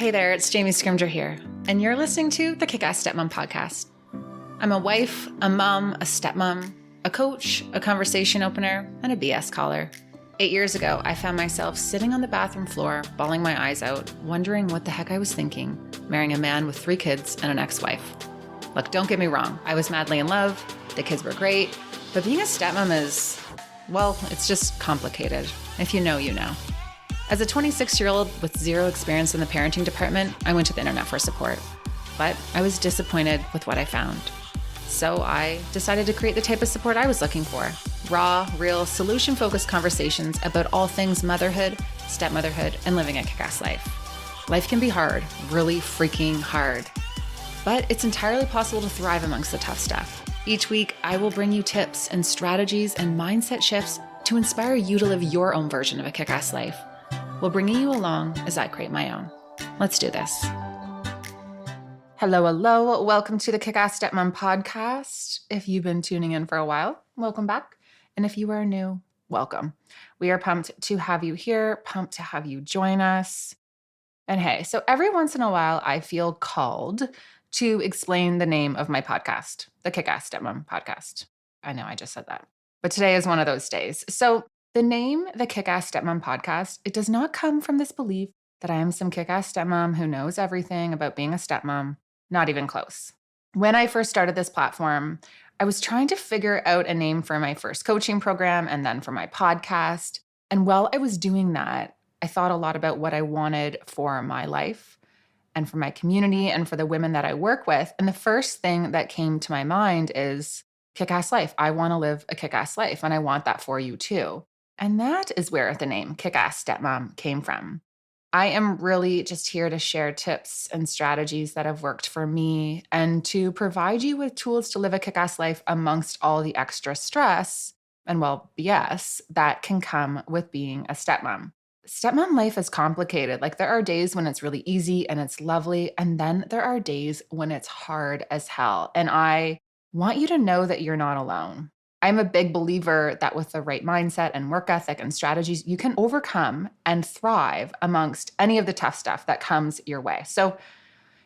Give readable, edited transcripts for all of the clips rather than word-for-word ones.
Hey there, it's Jamie Scrimger here, and you're listening to the Kick-Ass Stepmom podcast. I'm a wife, a mom, a stepmom, a coach, a conversation opener, and a BS caller. 8 years ago, I found myself sitting on the bathroom floor, bawling my eyes out, wondering what the heck I was thinking, marrying a man with 3 kids and an ex-wife. Look, don't get me wrong, I was madly in love, the kids were great, but being a stepmom is, well, it's just complicated. If you know, you know. As a 26-year-old with zero experience in the parenting department, I went to the internet for support. But I was disappointed with what I found. So I decided to create the type of support I was looking for. Raw, real, solution-focused conversations about all things motherhood, stepmotherhood, and living a kick-ass life. Life can be hard, really freaking hard. But it's entirely possible to thrive amongst the tough stuff. Each week, I will bring you tips and strategies and mindset shifts to inspire you to live your own version of a kick-ass life, while bringing you along as I create my own. Let's do this. Hello. Welcome to the Kick-Ass Stepmom podcast. If you've been tuning in for a while, welcome back. And if you are new, welcome. We are pumped to have you here, pumped to have you join us. And hey, so every once in a while, I feel called to explain the name of my podcast, the Kick-Ass Stepmom podcast. I know I just said that, but today is one of those days. So the name, the Kick-Ass Stepmom podcast, it does not come from this belief that I am some kick-ass stepmom who knows everything about being a stepmom, not even close. When I first started this platform, I was trying to figure out a name for my first coaching program and then for my podcast. And while I was doing that, I thought a lot about what I wanted for my life and for my community and for the women that I work with. And the first thing that came to my mind is kick-ass life. I want to live a kick-ass life, and I want that for you too. And that is where the name Kick-Ass Stepmom came from. I am really just here to share tips and strategies that have worked for me and to provide you with tools to live a kick-ass life amongst all the extra stress and, well, BS that can come with being a stepmom. Stepmom life is complicated. Like, there are days when it's really easy and it's lovely, and then there are days when it's hard as hell. And I want you to know that you're not alone. I'm a big believer that with the right mindset and work ethic and strategies, you can overcome and thrive amongst any of the tough stuff that comes your way. So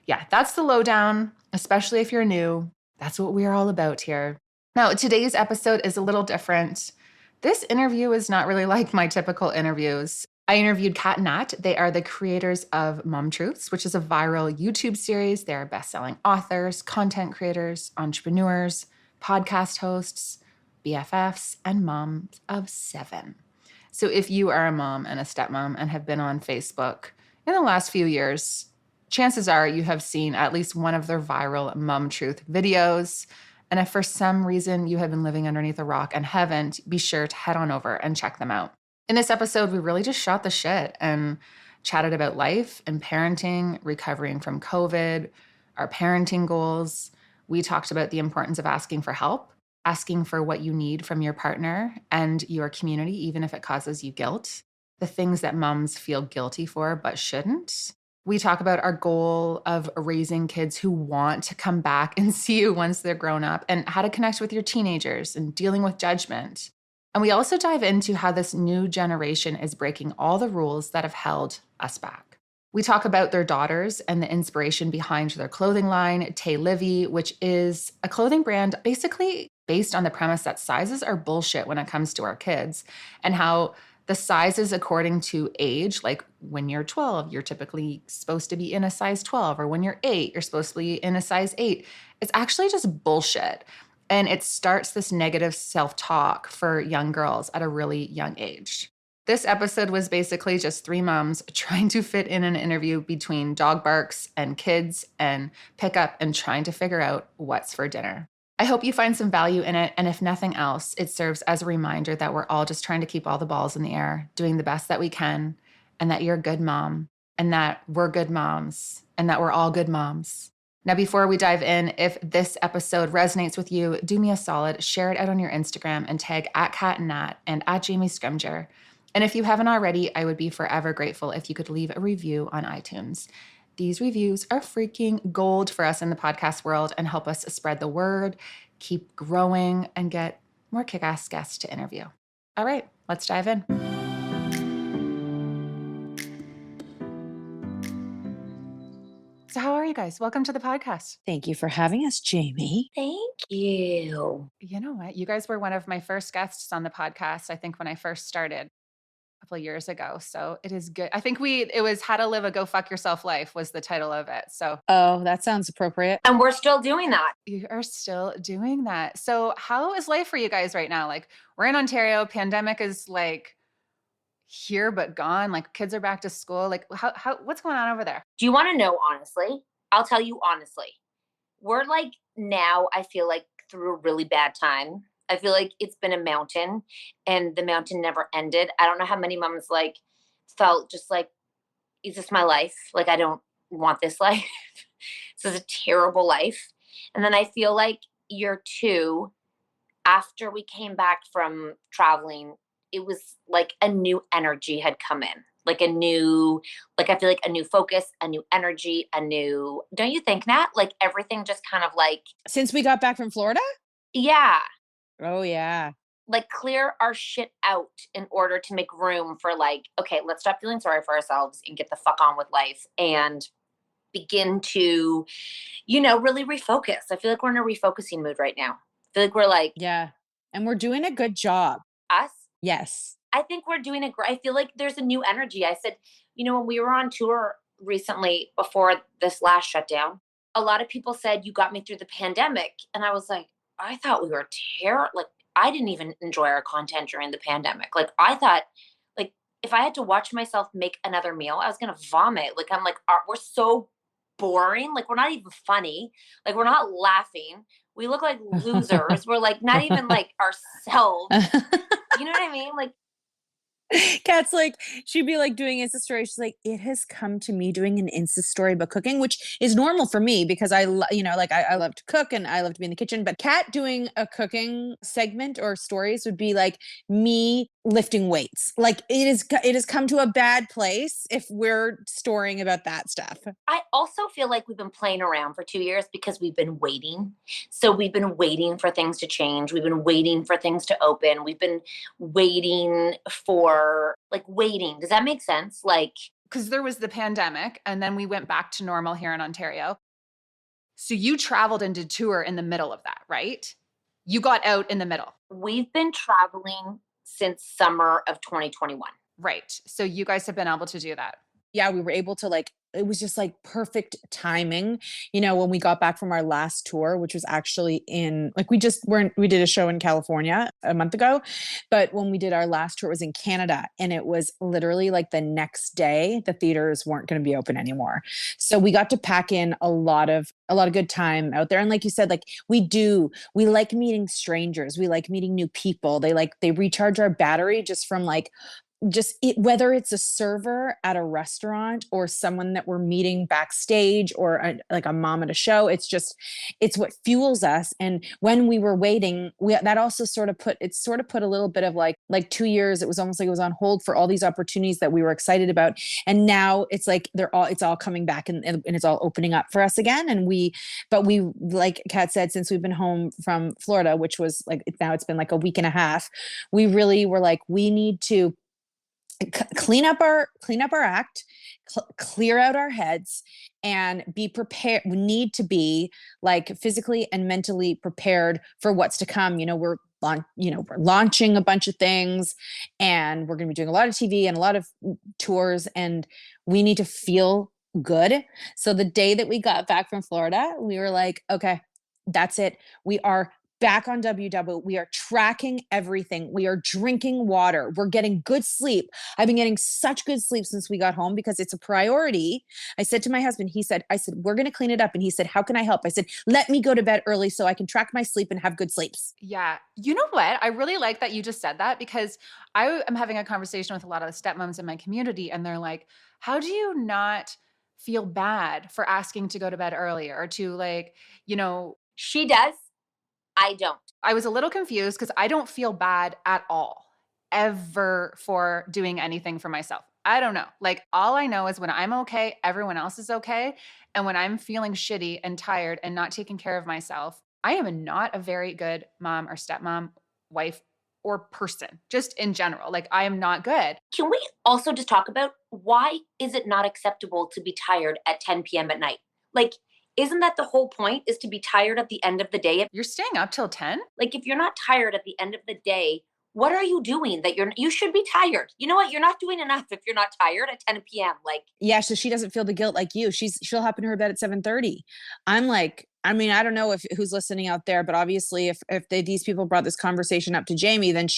yeah, that's the lowdown, especially if you're new. That's what we're all about here. Now, today's episode is a little different. This interview is not really like my typical interviews. I interviewed Cat and Nat. They are the creators of Mom Truths, which is a viral YouTube series. They are best-selling authors, content creators, entrepreneurs, podcast hosts, BFFs, and moms of 7. So if you are a mom and a stepmom and have been on Facebook in the last few years, chances are you have seen at least one of their viral Mom Truth videos. And if for some reason you have been living underneath a rock and haven't, be sure to head on over and check them out. In this episode, we really just shot the shit and chatted about life and parenting, recovering from COVID, our parenting goals. We talked about the importance of asking for help, asking for what you need from your partner and your community, even if it causes you guilt, the things that moms feel guilty for but shouldn't. We talk about our goal of raising kids who want to come back and see you once they're grown up, and how to connect with your teenagers and dealing with judgment. And we also dive into how this new generation is breaking all the rules that have held us back. We talk about their daughters and the inspiration behind their clothing line, Tay Livy, which is a clothing brand basically based on the premise that sizes are bullshit when it comes to our kids, and how the sizes according to age, like when you're 12, you're typically supposed to be in a size 12, or when you're 8, you're supposed to be in a size 8. It's actually just bullshit. And it starts this negative self-talk for young girls at a really young age. This episode was basically just 3 moms trying to fit in an interview between dog barks and kids and pickup and trying to figure out what's for dinner. I hope you find some value in it, and if nothing else, it serves as a reminder that we're all just trying to keep all the balls in the air, doing the best that we can, and that you're a good mom, and that we're good moms, and that we're all good moms. Now, before we dive in, if this episode resonates with you, do me a solid, share it out on your Instagram and tag at Cat and Nat and at Jamie Scrimger. And if you haven't already, I would be forever grateful if you could leave a review on iTunes. These reviews are freaking gold for us in the podcast world and help us spread the word, keep growing, and get more kick-ass guests to interview. All right, let's dive in. So how are you guys? Welcome to the podcast. Thank you for having us, Jamie. Thank you. You know what? You guys were one of my first guests on the podcast, I think, when I first started a couple of years ago. So it is good. I think it was How to Live a Go Fuck Yourself Life was the title of it. So Oh, that sounds appropriate. And we're still doing that. you are still doing that. So how is life for you guys right now? Like, we're in Ontario, pandemic is like here but gone. Like, kids are back to school. Like, what's going on over there? Do you want to know honestly? I'll tell you honestly. We're like now, I feel like through a really bad time. I feel like it's been a mountain and the mountain never ended. I don't know how many moms like felt just like, is this my life? Like, I don't want this life. This is a terrible life. And then I feel like year two, after we came back from traveling, it was like a new energy had come in. Like a new, like I feel like a new focus, a new energy, don't you think, Nat? Like everything just kind of like, Since we got back from Florida? yeah, Oh, yeah. like clear our shit out in order to make room for like, okay, let's stop feeling sorry for ourselves and get the fuck on with life and begin to, really refocus. I feel like we're in a refocusing mood right now. I feel like we're like, Yeah. And we're doing a good job. us. Yes. I think we're doing I feel like there's a new energy. I said, when we were on tour recently before this last shutdown, a lot of people said, you got me through the pandemic. And I was like, I thought we were like, I didn't even enjoy our content during the pandemic. Like, I thought, like, if I had to watch myself make another meal, I was going to vomit. Like, I'm like, we're so boring. Like, we're not even funny. Like, we're not laughing. We look like losers. We're like, not even like ourselves. You know what I mean? Like, Kat's like, she'd be like doing Insta story. She's like, it has come to me doing an Insta story about cooking, which is normal for me because I love to cook and I love to be in the kitchen. But Kat doing a cooking segment or stories would be like me lifting weights. Like it has come to a bad place if we're storing about that stuff. I also feel like we've been playing around for 2 years because we've been waiting. So we've been waiting for things to change. We've been waiting for things to open. We've been waiting for waiting. Does that make sense? Like, Because there was the pandemic and then we went back to normal here in Ontario. So you traveled and did tour in the middle of that, right? You got out in the middle. we've been traveling since summer of 2021. Right. So you guys have been able to do that. Yeah, we were able to it was just like perfect timing, when we got back from our last tour, which was actually we did a show in California a month ago, but when we did our last tour, it was in Canada, and it was literally like the next day, the theaters weren't going to be open anymore. So we got to pack in a lot of good time out there. And like you said, we like meeting strangers. We like meeting new people. They recharge our battery just from whether it's a server at a restaurant or someone that we're meeting backstage or a mom at a show. It's what fuels us. And when we were waiting, that also sort of put a little bit of like 2 years. It was almost like it was on hold for all these opportunities that we were excited about. And now it's like it's all coming back and it's all opening up for us again. And but we, like Kat said, since we've been home from Florida, which was now it's been like a week and a half, we really were like, we need to clean up our act, clear out our heads, and be prepared. We need to be physically and mentally prepared for what's to come. We're launching a bunch of things, and we're going to be doing a lot of TV and a lot of tours, and we need to feel good. So the day that we got back from Florida, we were like, okay, that's it. We are back on WW. We are tracking everything. We are drinking water. We're getting good sleep. I've been getting such good sleep since we got home because it's a priority. I said to my husband, I said, we're going to clean it up. And he said, how can I help? I said, let me go to bed early so I can track my sleep and have good sleeps. Yeah. You know what? I really like that you just said that because I am having a conversation with a lot of the stepmoms in my community, and they're like, how do you not feel bad for asking to go to bed early or to She does. I don't. I was a little confused because I don't feel bad at all ever for doing anything for myself. I don't know. All I know is when I'm okay, everyone else is okay. And when I'm feeling shitty and tired and not taking care of myself, I am not a very good mom or stepmom, wife, or person, just in general. I am not good. Can we also just talk about why is it not acceptable to be tired at 10 p.m. at night? Like, isn't that the whole point, is to be tired at the end of the day? You're staying up till 10? Like, if you're not tired at the end of the day, what are you doing that you should be tired? You know what? You're not doing enough if you're not tired at 10 p.m. Like, Yeah, so she doesn't feel the guilt like you. She'll hop in her bed at 7:30. I'm like, I mean, I don't know if who's listening out there, but obviously these people brought this conversation up to Jamie, then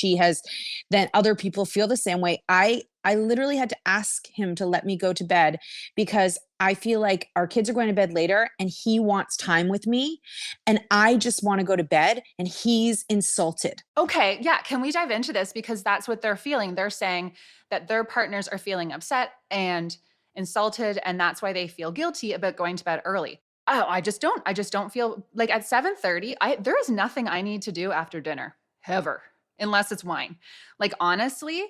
other people feel the same way. I literally had to ask him to let me go to bed because I feel like our kids are going to bed later and he wants time with me and I just want to go to bed and he's insulted. Okay, yeah. Can we dive into this? Because that's what they're feeling. They're saying that their partners are feeling upset and insulted, and that's why they feel guilty about going to bed early. Oh, I just don't. I just don't feel like at 7:30, there is nothing I need to do after dinner, ever, unless it's wine. Like, honestly,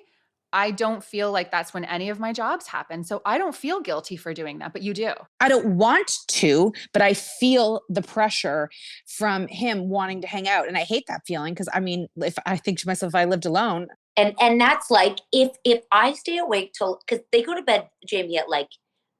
I don't feel like that's when any of my jobs happen. So I don't feel guilty for doing that, but you do. I don't want to, but I feel the pressure from him wanting to hang out. And I hate that feeling because I mean, if I think to myself, if I lived alone. And that's like, if I stay awake till, because they go to bed, Jamie, at like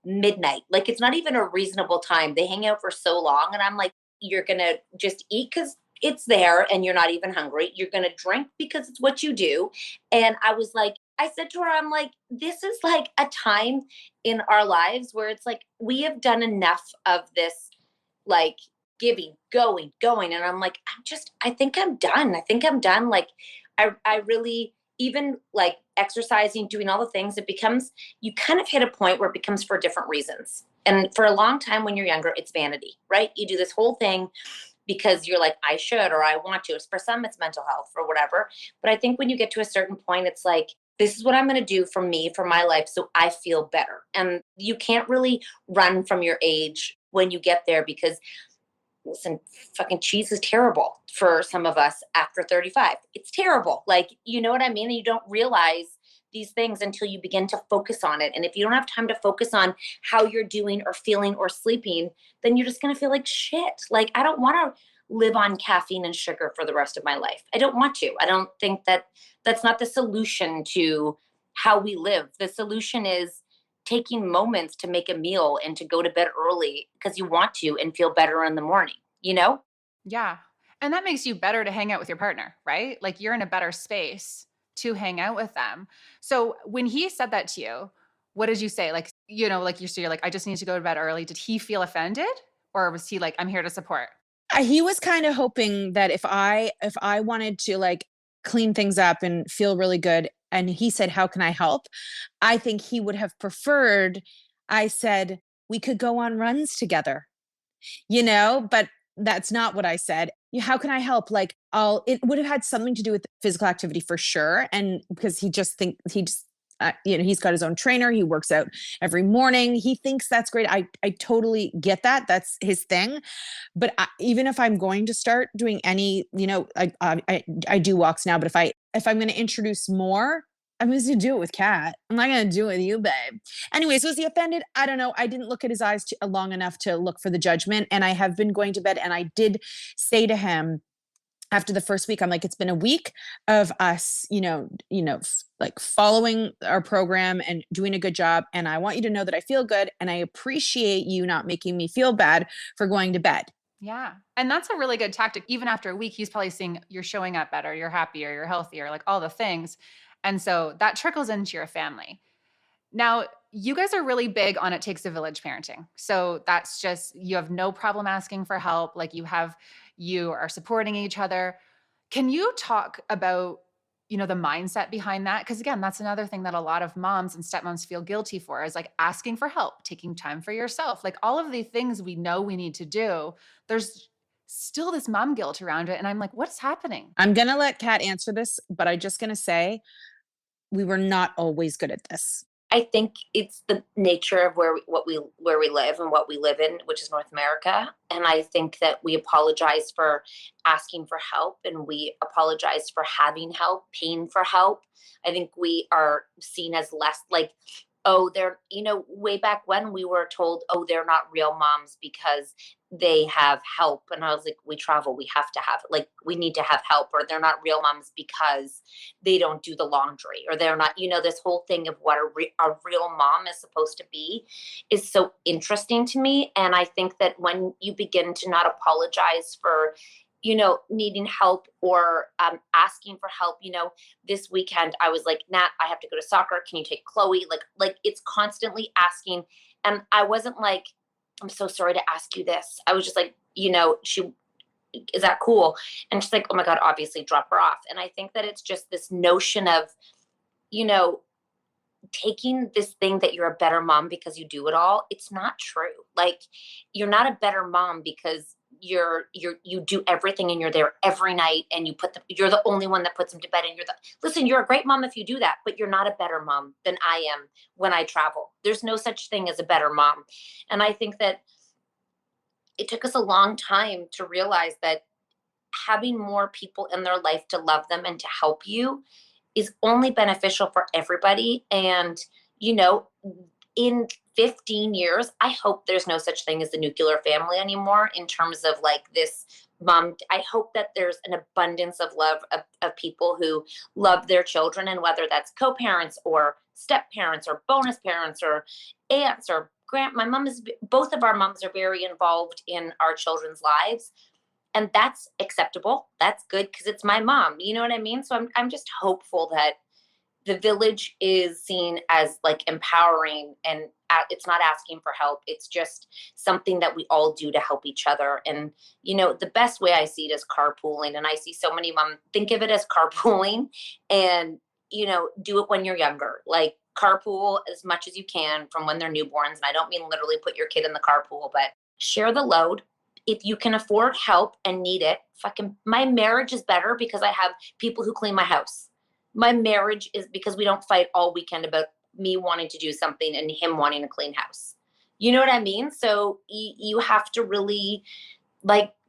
midnight. Like, it's not even a reasonable time. They hang out for so long. And I'm like, you're going to just eat because it's there and you're not even hungry. You're going to drink because it's what you do. And I was like, I said to her, I'm like, this is like a time in our lives where it's like, we have done enough of this, like giving, going. And I'm like, I think I'm done. I think I'm done. Like, I really, even like exercising, doing all the things, it becomes, you kind of hit a point where it becomes for different reasons. And for a long time when you're younger, it's vanity, right? You do this whole thing because you're like, I should, or I want to. For some, it's mental health or whatever. But I think when you get to a certain point, it's like, this is what I'm going to do for me, for my life, so I feel better. And you can't really run from your age when you get there because, listen, fucking cheese is terrible for some of us after 35. It's terrible. Like, you know what I mean? And you don't realize these things until you begin to focus on it. And if you don't have time to focus on how you're doing or feeling or sleeping, then you're just going to feel like shit. Like, I don't want to live on caffeine and sugar for the rest of my life. I don't want to. I don't think that's not the solution to how we live. The solution is taking moments to make a meal and to go to bed early because you want to and feel better in the morning, you know? Yeah. And that makes you better to hang out with your partner, right? Like, you're in a better space to hang out with them. So when he said that to you, what did you say? Like, like you're like, I just need to go to bed early. Did he feel offended? Or was he like, I'm here to support? He was kind of hoping that if I wanted to like clean things up and feel really good, and he said, how can I help? I think he would have preferred I said, we could go on runs together, but that's not what I said. How can I help? Like, it would have had something to do with physical activity for sure. And because he's got his own trainer. He works out every morning. He thinks that's great. I totally get that. That's his thing. But even if I'm going to start doing any, I do walks now, but if I'm going to introduce more, I'm just going to do it with Kat. I'm not going to do it with you, babe. Anyways, was he offended? I don't know. I didn't look at his eyes long enough to look for the judgment. And I have been going to bed. And I did say to him, after the first week, I'm like, it's been a week of us, like following our program and doing a good job. And I want you to know that I feel good. And I appreciate you not making me feel bad for going to bed. Yeah. And that's a really good tactic. Even after a week, he's probably seeing you're showing up better, you're happier, you're healthier, like all the things. And so that trickles into your family. Now, you guys are really big on it takes a village parenting. So that's just, you have no problem asking for help. Like, you are supporting each other. Can you talk about, the mindset behind that? Because again, that's another thing that a lot of moms and stepmoms feel guilty for, is like asking for help, taking time for yourself, like all of the things we know we need to do. There's still this mom guilt around it. And I'm like, what's happening? I'm going to let Kat answer this, but I'm just going to say we were not always good at this. I think it's the nature of where we live and what we live in, which is North America. And I think that we apologize for asking for help, and we apologize for having help, paying for help. I think we are seen as less like, oh, they're, way back when we were told, oh, they're not real moms because they have help. And I was like, we travel, we have to have, like, we need to have help, or they're not real moms because they don't do the laundry, or they're not, this whole thing of what a real mom is supposed to be is so interesting to me. And I think that when you begin to not apologize for, needing help or asking for help, this weekend I was like, Nat, I have to go to soccer. Can you take Chloe? Like it's constantly asking. And I wasn't like, I'm so sorry to ask you this. I was just like, she, is that cool? And she's like, oh my God, obviously drop her off. And I think that it's just this notion of, you know, taking this thing that you're a better mom because you do it all. It's not true. Like, you're not a better mom because you do everything and you're there every night and you're the only one that puts them to bed, and listen, you're a great mom if you do that, but you're not a better mom than I am when I travel. There's no such thing as a better mom. And I think that it took us a long time to realize that having more people in their life to love them and to help you is only beneficial for everybody. And, in 15 years, I hope there's no such thing as the nuclear family anymore in terms of like this mom. I hope that there's an abundance of love of people who love their children, and whether that's co-parents or step parents or bonus parents or aunts or both of our moms are very involved in our children's lives. And that's acceptable. That's good because it's my mom. You know what I mean? So I'm just hopeful that the village is seen as like empowering, and it's not asking for help. It's just something that we all do to help each other. And, the best way I see it is carpooling. And I see so many moms think of it as carpooling, and, do it when you're younger. Like, carpool as much as you can from when they're newborns. And I don't mean literally put your kid in the carpool, but share the load. If you can afford help and need it, my marriage is better because I have people who clean my house. My marriage is because we don't fight all weekend about me wanting to do something and him wanting a clean house. You know what I mean? So you have to really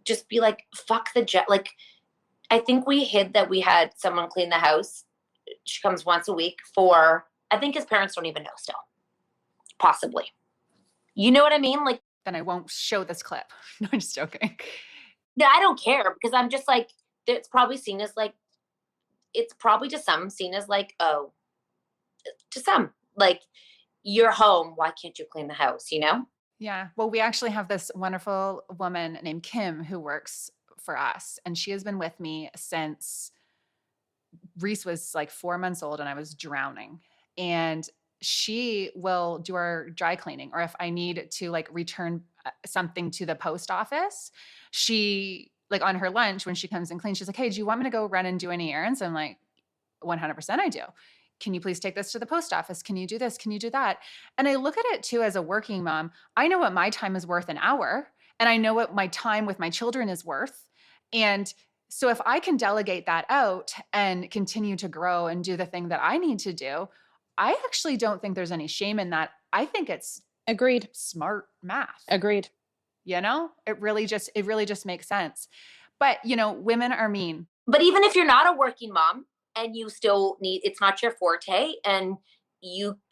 just be like, fuck the jet. Like, I think we hid that we had someone clean the house. She comes once a week I think his parents don't even know still. Possibly. You know what I mean? Like, Then I won't show this clip. No, I'm just joking. no, I don't care, because I'm just like, it's probably to some seen as like, oh, to some, like, you're home, why can't you clean the house, Yeah. Well, we actually have this wonderful woman named Kim who works for us, and she has been with me since Reese was like 4 months old and I was drowning. And she will do our dry cleaning, or if I need to like return something to the post office, she, like, on her lunch when she comes and cleans, she's like, hey, do you want me to go run and do any errands? I'm like, 100% I do. Can you please take this to the post office? Can you do this? Can you do that? And I look at it too as a working mom. I know what my time is worth an hour, and I know what my time with my children is worth. And so if I can delegate that out and continue to grow and do the thing that I need to do, I actually don't think there's any shame in that. I think it's Agreed. smart math. Agreed. It really just makes sense. But, women are mean. But even if you're not a working mom and you still it's not your forte, and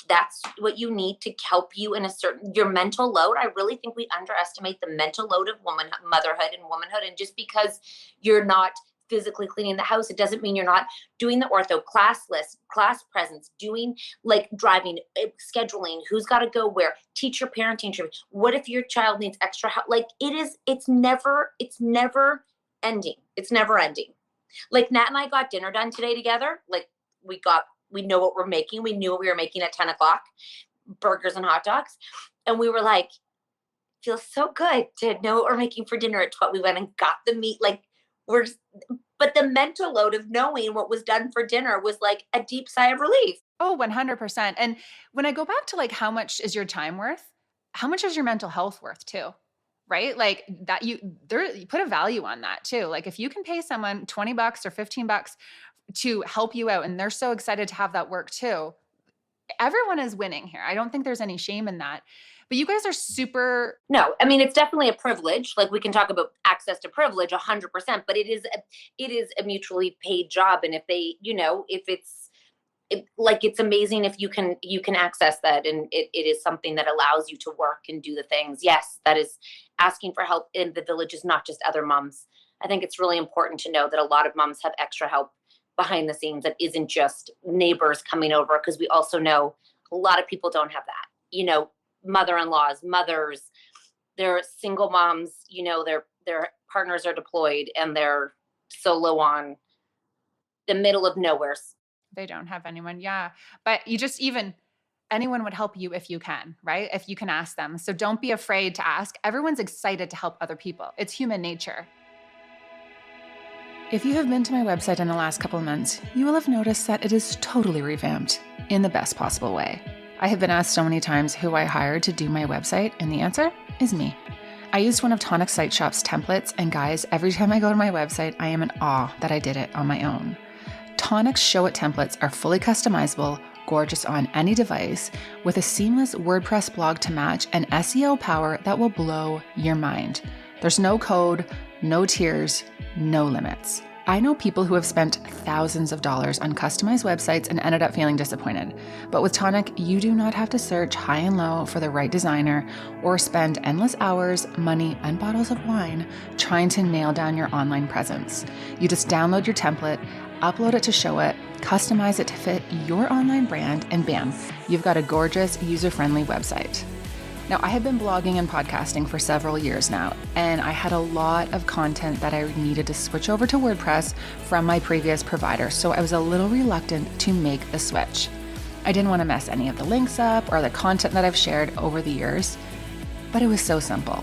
that's what you need to help you in your mental load. I really think we underestimate the mental load of motherhood and womanhood. And just because you're not physically cleaning the house, it doesn't mean you're not doing the ortho class list, class presence, doing like driving, scheduling, who's got to go where, teacher parenting training. What if your child needs extra help? Like, it's never ending. It's never ending. Like, Nat and I got dinner done today together. Like, we know what we're making. We knew what we were making at 10 o'clock, burgers and hot dogs. And we were like, feels so good to know what we're making for dinner at 12. We went and got the meat. Like, but the mental load of knowing what was done for dinner was like a deep sigh of relief. Oh, 100%. And when I go back to like, how much is your time worth? How much is your mental health worth too? Right? Like that you put a value on that too. Like, if you can pay someone $20 or $15 to help you out, and they're so excited to have that work too, everyone is winning here. I don't think there's any shame in that. But you guys are super. No, I mean, it's definitely a privilege. Like, we can talk about access to privilege 100%, but it is a mutually paid job. And if they, if it's it's amazing if you can access that, and it is something that allows you to work and do the things. Yes, that is asking for help in the village is not just other moms. I think it's really important to know that a lot of moms have extra help behind the scenes that isn't just neighbors coming over, because we also know a lot of people don't have that. Mother-in-laws, mothers, they're single moms, their partners are deployed and they're solo on the middle of nowhere. They don't have anyone. Yeah. But anyone would help you if you can, right? If you can ask them. So don't be afraid to ask. Everyone's excited to help other people. It's human nature. If you have been to my website in the last couple of months, you will have noticed that it is totally revamped in the best possible way. I have been asked so many times who I hired to do my website, and the answer is me. I used one of Tonic Site Shop's templates, and guys, every time I go to my website, I am in awe that I did it on my own. Tonic's Show It templates are fully customizable, gorgeous on any device, with a seamless WordPress blog to match and SEO power that will blow your mind. There's no code, no tiers, no limits. I know people who have spent thousands of dollars on customized websites and ended up feeling disappointed. But with Tonic, you do not have to search high and low for the right designer or spend endless hours, money, and bottles of wine trying to nail down your online presence. You just download your template, upload it to Show It, customize it to fit your online brand, and bam, you've got a gorgeous, user-friendly website. Now, I have been blogging and podcasting for several years now, and I had a lot of content that I needed to switch over to WordPress from my previous provider, so I was a little reluctant to make the switch. I didn't want to mess any of the links up or the content that I've shared over the years, but it was so simple.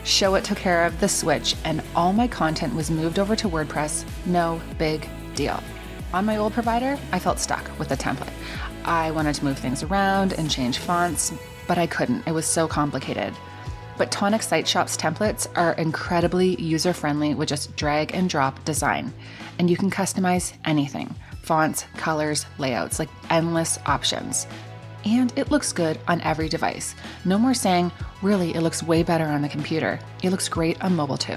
Show It took care of the switch, and all my content was moved over to WordPress. No big deal. On my old provider, I felt stuck with the template. I wanted to move things around and change fonts, but I couldn't. It was so complicated. But Tonic Site Shop's templates are incredibly user-friendly with just drag and drop design. And you can customize anything: fonts, colors, layouts, like endless options. And it looks good on every device. No more saying, really, it looks way better on the computer. It looks great on mobile too.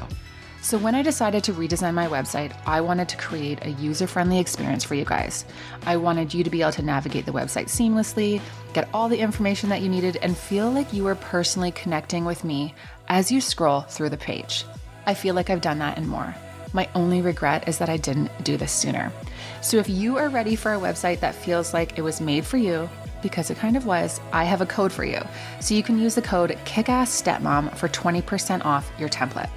So when I decided to redesign my website, I wanted to create a user-friendly experience for you guys. I wanted you to be able to navigate the website seamlessly, get all the information that you needed, and feel like you were personally connecting with me as you scroll through the page. I feel like I've done that and more. My only regret is that I didn't do this sooner. So if you are ready for a website that feels like it was made for you, because it kind of was, I have a code for you. So you can use the code KICKASSSTEPMOM for 20% off your template.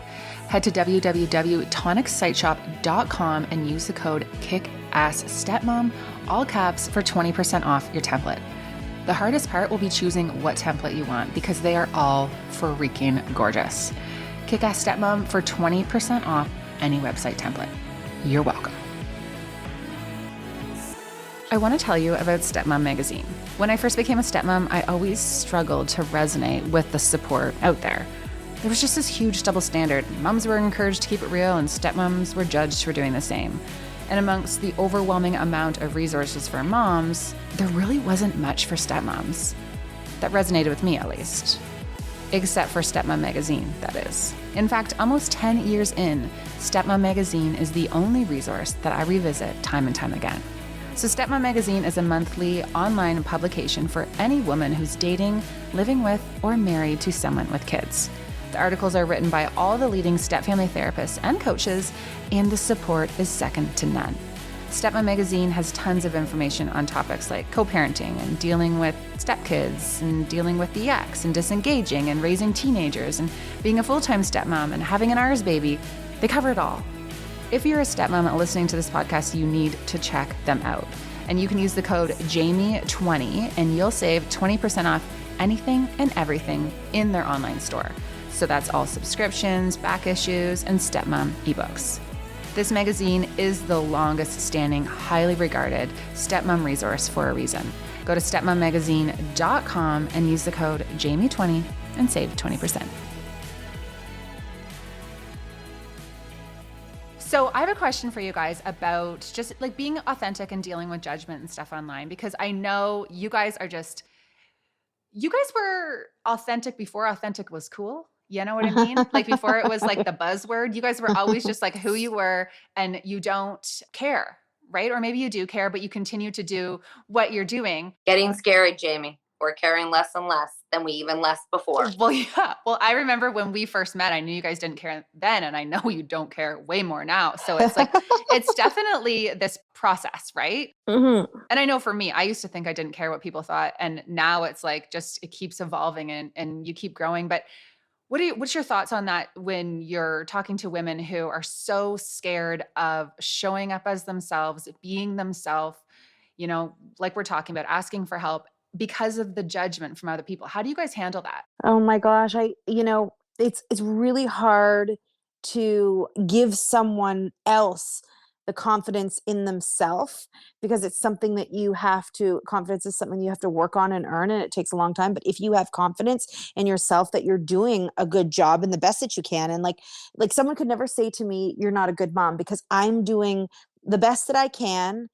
Head to www.tonicsiteshop.com and use the code KICKASSSTEPMOM, all caps, for 20% off your template. The hardest part will be choosing what template you want, because they are all freaking gorgeous. Kick-Ass Stepmom for 20% off any website template. You're welcome. I want to tell you about Stepmom Magazine. When I first became a stepmom, I always struggled to resonate with the support out there. There was just this huge double standard. Moms were encouraged to keep it real, and stepmoms were judged for doing the same. And amongst the overwhelming amount of resources for moms, there really wasn't much for stepmoms. That resonated with me, at least. Except for Stepmom Magazine, that is. In fact, almost 10 years in, Stepmom Magazine is the only resource that I revisit time and time again. So Stepmom Magazine is a monthly online publication for any woman who's dating, living with, or married to someone with kids. The articles are written by all the leading step-family therapists and coaches, and the support is second to none. Stepmom Magazine has tons of information on topics like co-parenting and dealing with stepkids and dealing with the ex and disengaging and raising teenagers and being a full-time stepmom and having an ours baby. They cover it all. If you're a stepmom listening to this podcast, you need to check them out. And you can use the code JAMIE20 and you'll save 20% off anything and everything in their online store. So that's all subscriptions, back issues, and stepmom ebooks. This magazine is the longest standing, highly regarded stepmom resource for a reason. Go to stepmommagazine.com and use the code JAMIE20 and save 20%. So I have a question for you guys about just like being authentic and dealing with judgment and stuff online, because I know you guys were authentic before authentic was cool. You know what I mean? Like before it was like the buzzword, you guys were always just like who you were and you don't care, right? Or maybe you do care, but you continue to do what you're doing. Getting scary, Jamie. We're caring less and less than we even less before. Well, yeah. Well, I remember when we first met, I knew you guys didn't care then, and I know you don't care way more now. So it's like, it's definitely this process, right? Mm-hmm. And I know for me, I used to think I didn't care what people thought. And now it's like, just, it keeps evolving and you keep growing. But what's your thoughts on that when you're talking to women who are so scared of showing up as themselves, being themselves, like we're talking about, asking for help because of the judgment from other people? How do you guys handle that? Oh my gosh, it's really hard to give someone else the confidence in themselves because it's something that confidence is something you have to work on and earn, and it takes a long time. But if you have confidence in yourself that you're doing a good job and the best that you can, and like someone could never say to me, you're not a good mom, because I'm doing the best that I can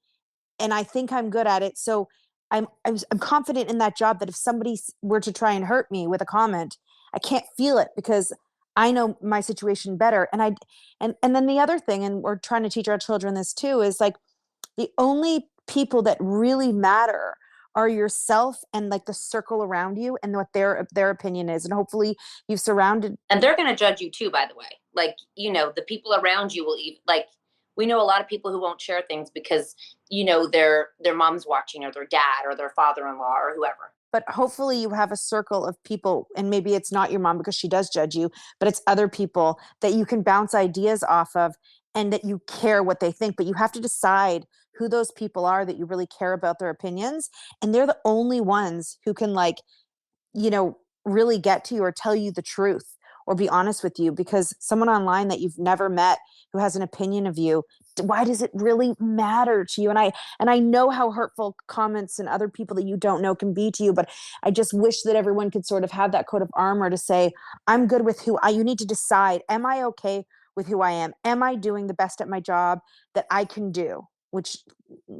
and I think I'm good at it. So I'm confident in that job that if somebody were to try and hurt me with a comment, I can't feel it because I know my situation better. And then the other thing, and we're trying to teach our children this too, is like the only people that really matter are yourself and like the circle around you and what their opinion is. And hopefully you've surrounded. And they're going to judge you too, by the way. Like, the people around you will even, like, we know a lot of people who won't share things because, their mom's watching, or their dad, or their father-in-law, or whoever. But hopefully you have a circle of people, and maybe it's not your mom because she does judge you, but it's other people that you can bounce ideas off of and that you care what they think. But you have to decide who those people are that you really care about their opinions. And they're the only ones who can really get to you or tell you the truth or be honest with you, because someone online that you've never met who has an opinion of you, why does it really matter to you? And I know how hurtful comments and other people that you don't know can be to you, but I just wish that everyone could sort of have that coat of armor to say, I'm good with you need to decide, am I okay with who I am? Am I doing the best at my job that I can do? Which,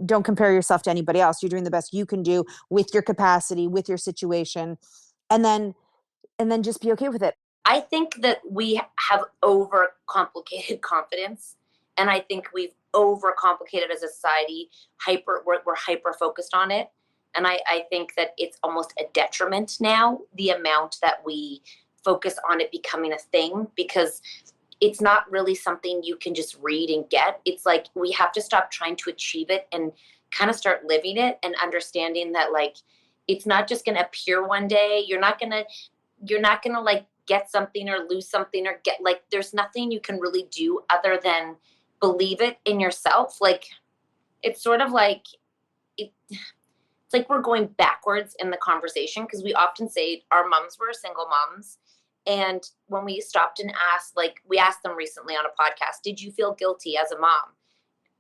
don't compare yourself to anybody else. You're doing the best you can do with your capacity, with your situation. And then just be okay with it. I think that we have overcomplicated confidence. And I think we've overcomplicated as a society. We're hyper focused on it. And I think that it's almost a detriment now, the amount that we focus on it becoming a thing, because it's not really something you can just read and get. It's like we have to stop trying to achieve it and kind of start living it and understanding that, like, it's not just going to appear one day. You're not going to like get something or lose something or get, like, there's nothing you can really do other than believe it in yourself. Like, it's sort of like, it's like we're going backwards in the conversation, because we often say our moms were single moms. And when we stopped and asked, like, we asked them recently on a podcast, did you feel guilty as a mom?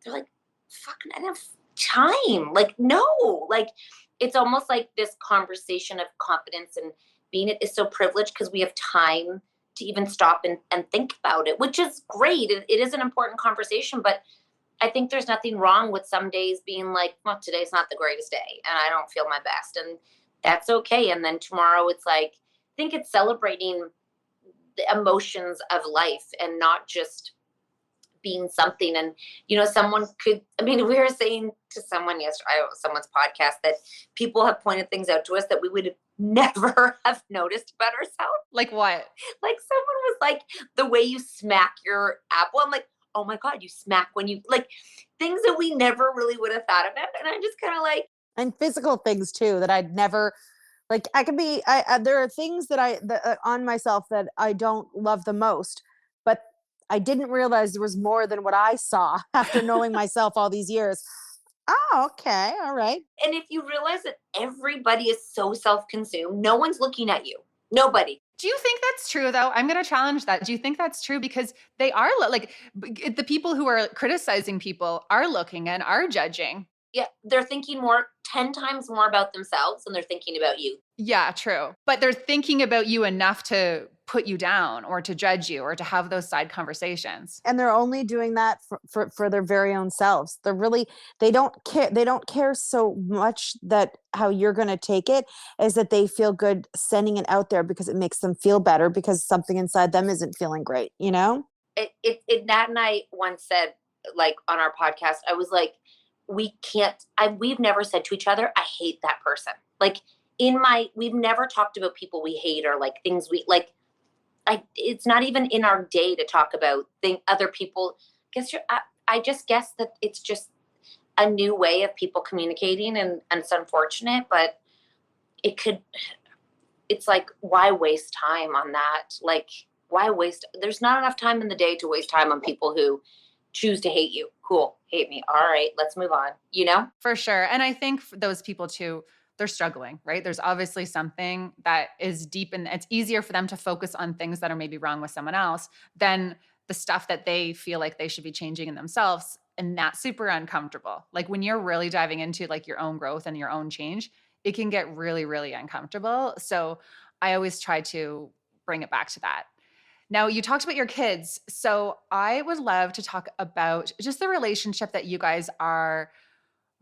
They're like, fucking, I didn't have time. Like, no, like, it's almost like this conversation of confidence and being it is so privileged because we have time to even stop and think about it, which is great. It is an important conversation, but I think there's nothing wrong with some days being like, well, today's not the greatest day and I don't feel my best, and that's okay. And then tomorrow it's like, I think it's celebrating the emotions of life and not just being something. And, someone could, we were saying to someone yesterday, someone's podcast, that people have pointed things out to us that we would never have noticed about ourselves. Like what? Like, someone was like, the way you smack your apple. I'm like, oh my God, you smack when you, like, things that we never really would have thought about. And I'm just kind of like. And physical things too, that I'd never, like, there are things that on myself that I don't love the most, but I didn't realize there was more than what I saw after knowing myself all these years. Oh, okay. All right. And if you realize that everybody is so self-consumed, no one's looking at you. Nobody. Do you think that's true, though? I'm going to challenge that. Do you think that's true? Because they are like, the people who are criticizing people are looking and are judging. Yeah, they're thinking 10 times more about themselves than they're thinking about you. Yeah, true. But they're thinking about you enough to put you down or to judge you or to have those side conversations. And they're only doing that for their very own selves. They don't care. They don't care so much that how you're going to take it, is that they feel good sending it out there because it makes them feel better because something inside them isn't feeling great, Nat and I once said, like, on our podcast, I was like, we can't, we've never said to each other, I hate that person. Like we've never talked about people we hate or like things we like. It's not even in our day to talk about other people. I just guess that it's just a new way of people communicating, and it's unfortunate, but it could, it's like, why waste time on that? Like, why waste, there's not enough time in the day to waste time on people who choose to hate you. Cool. Hate me. All right, let's move on, you know? For sure. And I think for those people too, they're struggling, right? There's obviously something that is deep, and it's easier for them to focus on things that are maybe wrong with someone else than the stuff that they feel like they should be changing in themselves. And that's super uncomfortable. Like when you're really diving into like your own growth and your own change, it can get really, really uncomfortable. So I always try to bring it back to that. Now, you talked about your kids. So I would love to talk about just the relationship that you guys are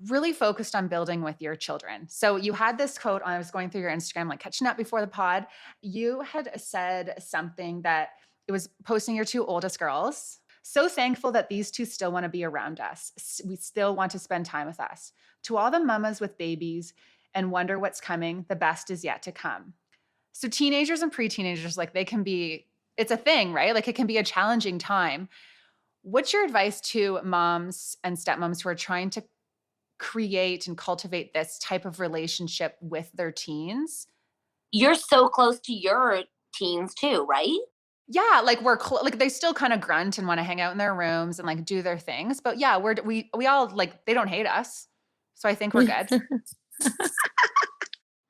really focused on building with your children. So you had this quote, I was going through your Instagram, like catching up before the pod. You had said something that it was posting your two oldest girls. So thankful that these two still want to be around us. We still want to spend time with us. To all the mamas with babies and wonder what's coming, the best is yet to come. So teenagers and pre-teenagers, like they can be, it's a thing, right? Like it can be a challenging time. What's your advice to moms and stepmoms who are trying to create and cultivate this type of relationship with their teens? You're so close to your teens too, right? Yeah, like like they still kind of grunt and want to hang out in their rooms and like do their things, but yeah, we all like they don't hate us, so I think we're good.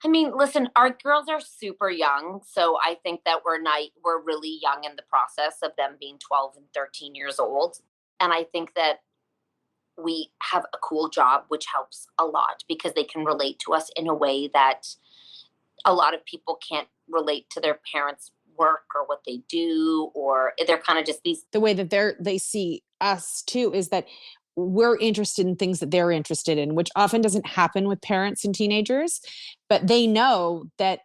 I mean, listen, our girls are super young, so I think that we're really young in the process of them being 12 and 13 years old. And I think that we have a cool job, which helps a lot because they can relate to us in a way that a lot of people can't relate to their parents' work or what they do, or they're kind of just these. The way that they see us too is that we're interested in things that they're interested in, which often doesn't happen with parents and teenagers, but they know that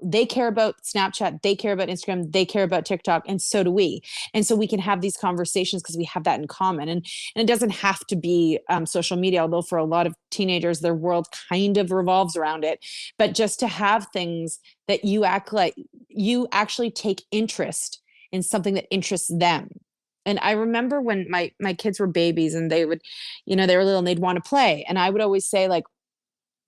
they care about Snapchat, they care about Instagram, they care about TikTok, and so do we. And so we can have these conversations because we have that in common. And it doesn't have to be social media, although for a lot of teenagers, their world kind of revolves around it. But just to have things that you act like you actually take interest in something that interests them. And I remember when my kids were babies and they would, they were little and they'd want to play. And I would always say, like,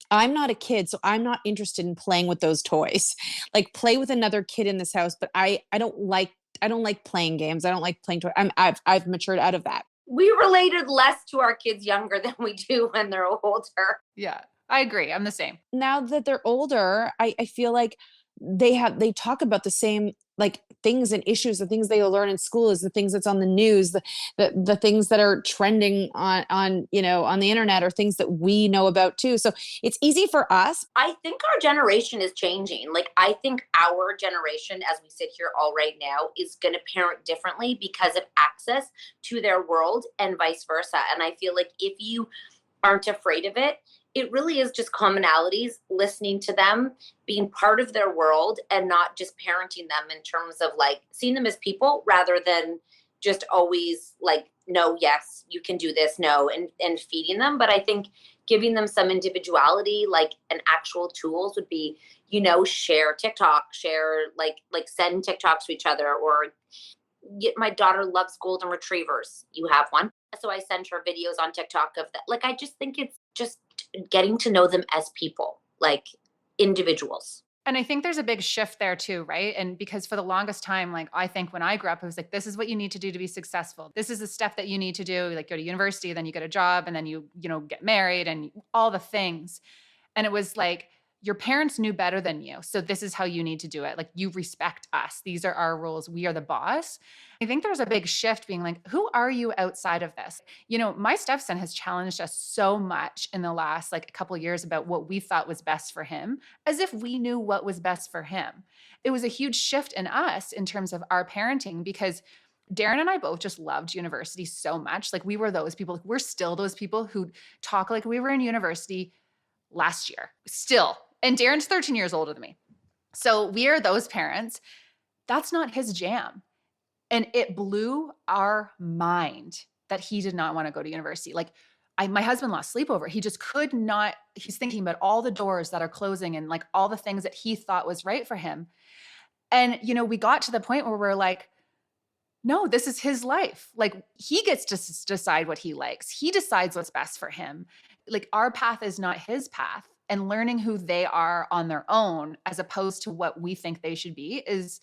I'm not a kid, so I'm not interested in playing with those toys. Like play with another kid in this house, but I don't like playing games. I don't like playing toys. I've matured out of that. We related less to our kids younger than we do when they're older. Yeah, I agree. I'm the same. Now that they're older, I feel like they talk about the same like things and issues, the things they learn in school is the things that's on the news, the things that are trending on the internet are things that we know about too. So it's easy for us. I think our generation is changing. Like, I think our generation, as we sit here all right now, is going to parent differently because of access to their world and vice versa. And I feel like if you aren't afraid of it, it really is just commonalities, listening to them, being part of their world, and not just parenting them in terms of like seeing them as people rather than just always like, no, yes, you can do this, no, and feeding them. But I think giving them some individuality, like an actual tools would be, share TikTok, share like send TikToks to each other, or my daughter loves golden retrievers. You have one. So I send her videos on TikTok of that. Like, I just think it's just getting to know them as people, like individuals. And I think there's a big shift there too, right? And because for the longest time, like I think when I grew up, it was like, this is what you need to do to be successful. This is the stuff that you need to do, like go to university, then you get a job, and then you get married and all the things. And it was like, your parents knew better than you. So this is how you need to do it. Like, you respect us. These are our rules. We are the boss. I think there's a big shift being like, who are you outside of this? My stepson has challenged us so much in the last like a couple of years about what we thought was best for him, as if we knew what was best for him. It was a huge shift in us in terms of our parenting, because Darren and I both just loved university so much. Like, we were those people. We're still those people who talk like we were in university last year still. And Darren's 13 years older than me. So we are those parents. That's not his jam. And it blew our mind that he did not want to go to university. Like, my husband lost sleep over it. He just could not, he's thinking about all the doors that are closing and like all the things that he thought was right for him. And, you know, we got to the point where we're like, no, this is his life. Like he gets to decide what he likes. He decides what's best for him. Like our path is not his path. And learning who they are on their own, as opposed to what we think they should be, is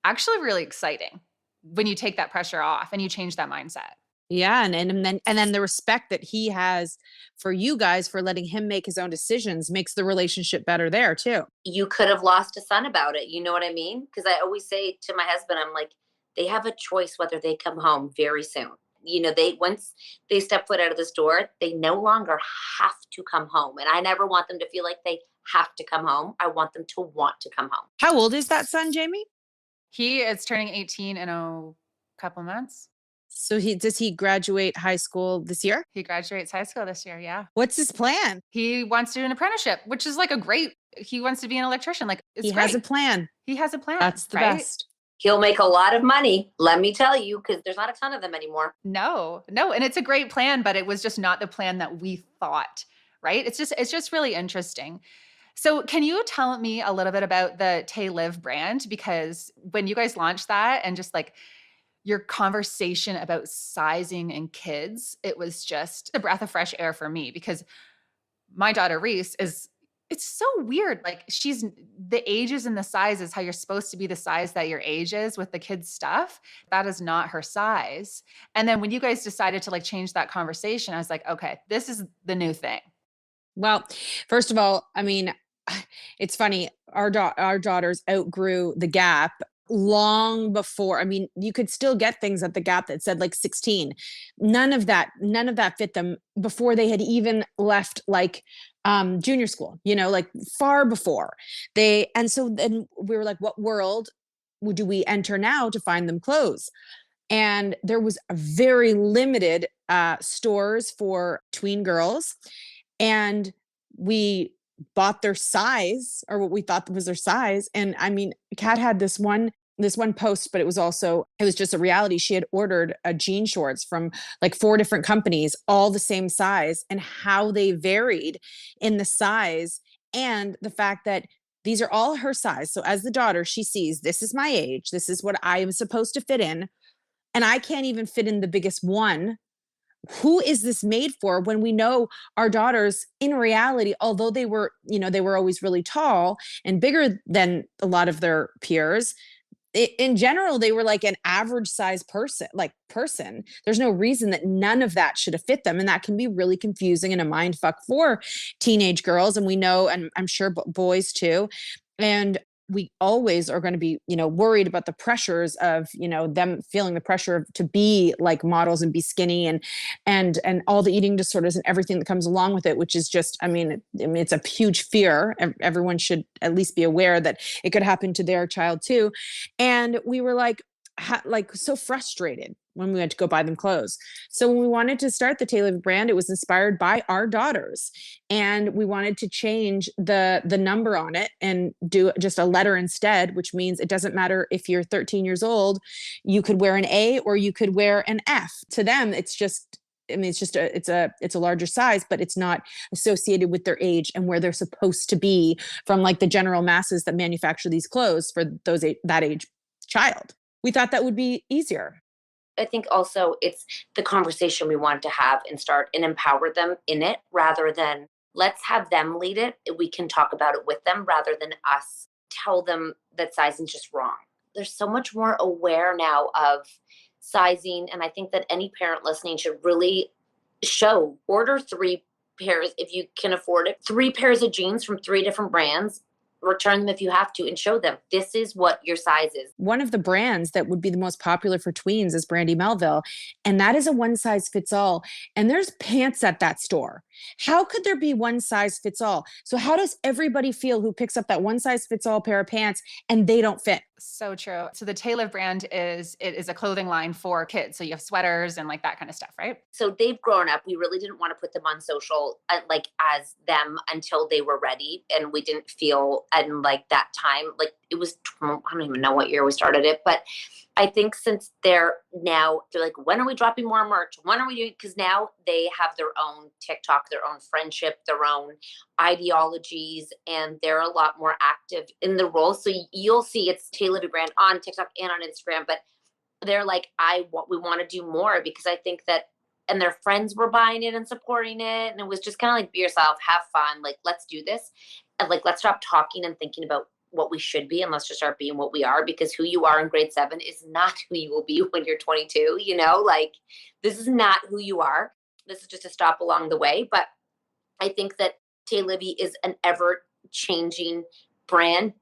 actually really exciting when you take that pressure off and you change that mindset. Yeah. And then the respect that he has for you guys for letting him make his own decisions makes the relationship better there too. You could have lost a son about it. You know what I mean? Because I always say to my husband, I'm like, they have a choice whether they come home very soon. You know, they once they step foot out of this door, they no longer have to come home. And I never want them to feel like they have to come home. I want them to want to come home. How old is that son, Jamie? He is turning 18 in a couple months. So does he graduate high school this year? He graduates high school this year. Yeah. What's his plan? He wants to do an apprenticeship, which is like he wants to be an electrician. Like it's He great. has a plan. He has a plan. That's the right? best. He'll make a lot of money, let me tell you, because there's not a ton of them anymore. No. And it's a great plan, but it was just not the plan that we thought, right? It's just really interesting. So can you tell me a little bit about the Tay Live brand? Because when you guys launched that and just like your conversation about sizing and kids, it was just a breath of fresh air for me, because my daughter Reese it's so weird. Like she's the ages and the sizes, how you're supposed to be the size that your age is with the kids stuff. That is not her size. And then when you guys decided to like change that conversation, I was like, okay, this is the new thing. Well, first of all, I mean, it's funny. Our daughters outgrew the Gap long before. I mean, you could still get things at the Gap that said like 16. None of that fit them before they had even left like junior school, you know, like far before and so then we were like, what world do we enter now to find them clothes? And there was a very limited stores for tween girls, and we bought their size, or what we thought was their size. And I mean, Kat had this one post, but it was just a reality. She had ordered jean shorts from like 4 different companies, all the same size, and how they varied in the size, and the fact that these are all her size. So as the daughter, she sees, this is my age, this is what I am supposed to fit in, and I can't even fit in the biggest one. Who is this made for? When we know our daughters in reality, although they were always really tall and bigger than a lot of their peers, in general, they were like an average size person. There's no reason that none of that should have fit them. And that can be really confusing and a mind fuck for teenage girls. And we know, and I'm sure boys too. And we always are going to be, worried about the pressures of, them feeling the pressure to be like models and be skinny and all the eating disorders and everything that comes along with it, which is just, it's a huge fear. Everyone should at least be aware that it could happen to their child too. And we were like so frustrated when we went to go buy them clothes. So when we wanted to start the Tay Live brand, it was inspired by our daughters, and we wanted to change the number on it and do just a letter instead, which means it doesn't matter if you're 13 years old, you could wear an A or you could wear an F. To them, it's just, it's a larger size, but it's not associated with their age and where they're supposed to be from like the general masses that manufacture these clothes for that age child. We thought that would be easier. I think also it's the conversation we want to have and start and empower them in it, rather than let's have them lead it. We can talk about it with them rather than us tell them that sizing is just wrong. There's so much more aware now of sizing. And I think that any parent listening should really order 3 pairs if you can afford it, 3 pairs of jeans from 3 different brands. Return them if you have to and show them this is what your size is. One of the brands that would be the most popular for tweens is Brandy Melville. And that is a one size fits all. And there's pants at that store. How could there be one size fits all? So how does everybody feel who picks up that one size fits all pair of pants and they don't fit? So true. So the Tay Live brand is a clothing line for kids. So you have sweaters and like that kind of stuff, right? So they've grown up. We really didn't want to put them on social as them until they were ready. And we didn't feel, and like that time, like it was, I don't even know what year we started it, but I think since they're like, when are we dropping more merch? When are we doing? Because now they have their own TikTok, their own friendship, their own ideologies, and they're a lot more active in the role. So you'll see it's Taylor brand on TikTok and on Instagram, but they're like, we want to do more, because I think that, and their friends were buying it and supporting it. And it was just kind of like, be yourself, have fun. Like, let's do this. And like, let's stop talking and thinking about what we should be, and let's just start being what we are, because who you are in grade 7 is not who you will be when you're 22, like this is not who you are. This is just a stop along the way. But I think that Tay Libby is an ever changing brand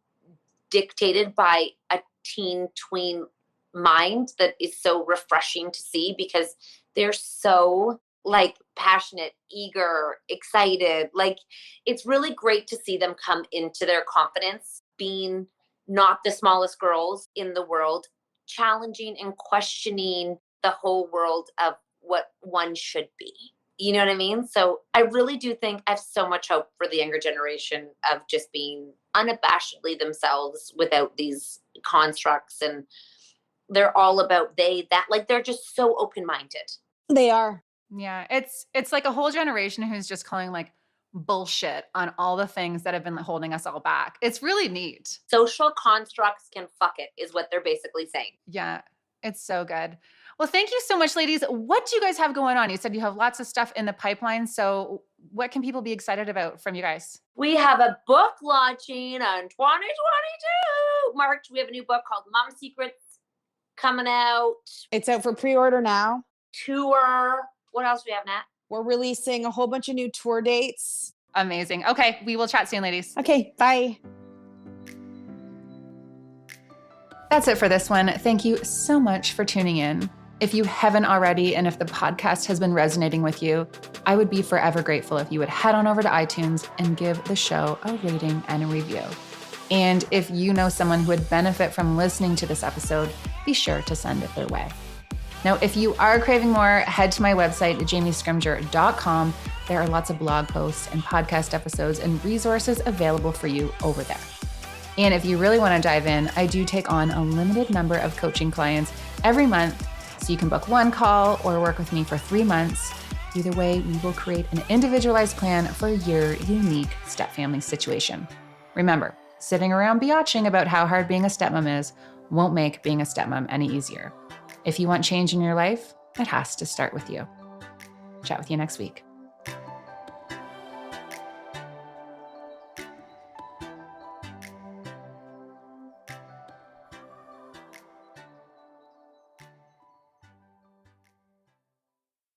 dictated by a teen tween mind that is so refreshing to see, because they're so like passionate, eager, excited. Like, it's really great to see them come into their confidence, being not the smallest girls in the world, challenging and questioning the whole world of what one should be. You know what I mean? So I really do think I have so much hope for the younger generation of just being unabashedly themselves without these constructs. And they're all about they're just so open-minded. They are. Yeah, it's like a whole generation who's just calling like bullshit on all the things that have been holding us all back. It's really neat. Social constructs can fuck it, is what they're basically saying. Yeah, it's so good. Well, thank you so much, ladies. What do you guys have going on? You said you have lots of stuff in the pipeline. So what can people be excited about from you guys? We have a book launching on 2022 March. We have a new book called Mom Secrets coming out. It's out for pre-order now. Tour. What else do we have, Nat? We're releasing a whole bunch of new tour dates. Amazing. Okay, we will chat soon, ladies. Okay, bye. That's it for this one. Thank you so much for tuning in. If you haven't already, and if the podcast has been resonating with you, I would be forever grateful if you would head on over to iTunes and give the show a rating and a review. And if you know someone who would benefit from listening to this episode, be sure to send it their way. Now, if you are craving more, head to my website, jamiescrimger.com. There are lots of blog posts and podcast episodes and resources available for you over there. And if you really want to dive in, I do take on a limited number of coaching clients every month, so you can book one call or work with me for 3 months. Either way, we will create an individualized plan for your unique stepfamily situation. Remember, sitting around biatching about how hard being a stepmom is won't make being a stepmom any easier. If you want change in your life, it has to start with you. Chat with you next week.